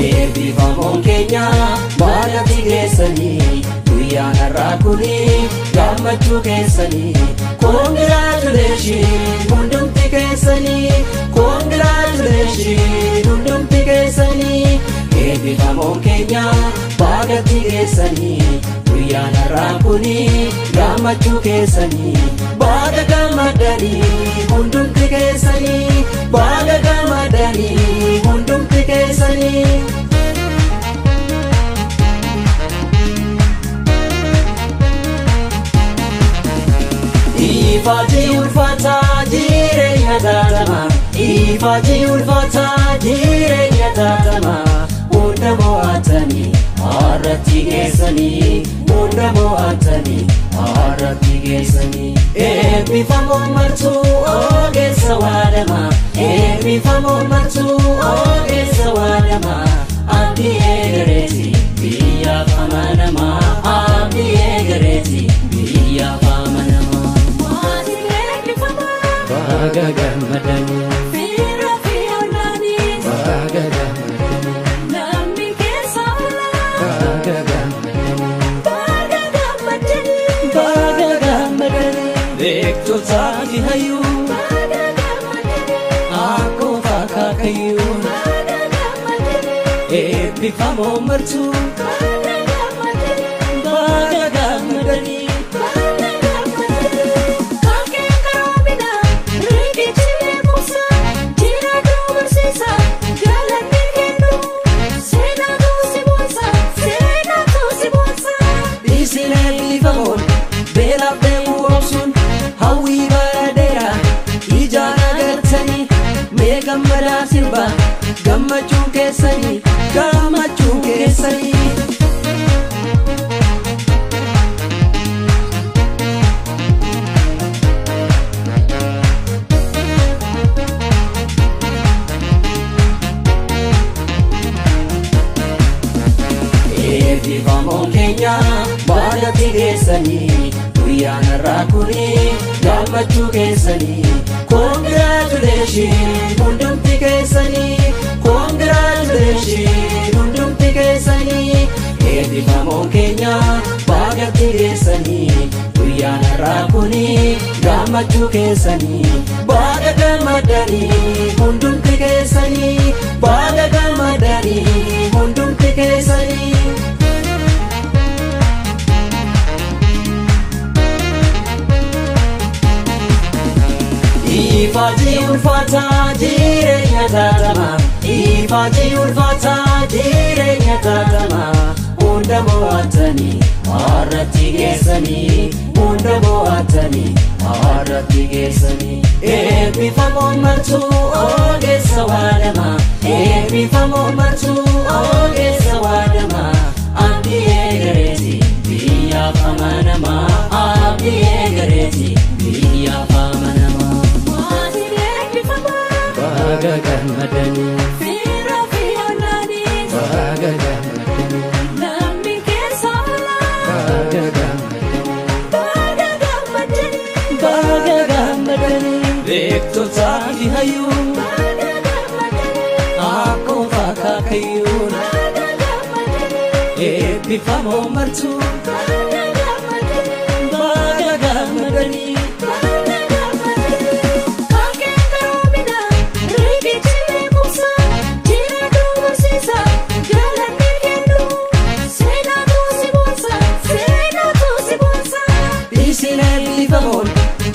eebbifamoon keenya baadhatti geessanii guyyaan har'aa kuni gammachuu keessanii congratulations hundumti keessanii congratulations hundumti keessanii eebbifamoon keenya baadhatti geessanii guyyaan har'aa kuni gammachuu keessanii baada gammadanii hundumti keessanii baada gammadanii hundumti keessanii Ifaji ulfata jireenya taatama Ifaji ulfata jireenya taatama hunda mo'atanii har'atti geessanii hunda mo'atanii har'atti geessanii eebbifamoon martuu ogeessa waadama eebbifamoon martuu ogeessa waadama abdii eegareeti biyyaaf amanamaa abdii eegareeti biyyaaf amanamaa baga gammadanii fiira fi ollaanii baga gammadanii namni keessa oolaa baga gammadanii baga gammadanii baga gammadanii beektotaati hayyuu baga gammadanii akkoo fakkaakayyuu baga gammadanii eebbifamoon martuu baga gammadanii baga gammadanii gammadaa sirba gammachuu keessanii gammachuu keessanii eebbifamoon keenya baadhatti geessanii guyyaan har'aa kuni gammachuu keessanii congratulations hundumti keessanii congratulations hundumti keessanii eebbifamoon keenya baadhatti geessanii guyyaan har'aa kuni gammachuu keessanii baada gammadanii hundumti keessanii baada gammadanii hundumti keessanii Ifaji ulfata jireenya taatama Ifaji ulfata jireenya taatama hunda mo'atanii har'atti geessanii hunda mo'atanii har'atti geessanii eebbifamoon martuu ogeessa waadama eebbifamoon martuu ogeessa waadama abdii eegareeti biyyaaf amanamaa abdii eegareeti biyyaaf amanamaa baga gammadanii fiira fi ollaanii baga gammadanii namni keessa oolaa baga gammadanii baga gammadanii baga gammadanii beektotaati hayyuu baga gammadanii akkoo fakkaakayyuu baga gammadanii eebbifamoon martuu baga gammadanii baga gammadanii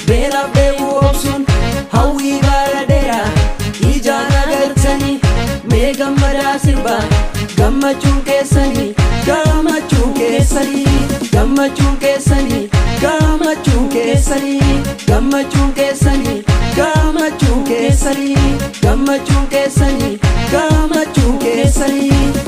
beelaaf deemuu obsuun hawwii baala dheeraa ijaan agartanii mee gammadaa sirba gammachuun keessanii gammachuun keessanii gammachuun keessanii gammachuun keessanii gammachuun keessanii gammachuun keessanii gammachuun keessanii gammachuun keessanii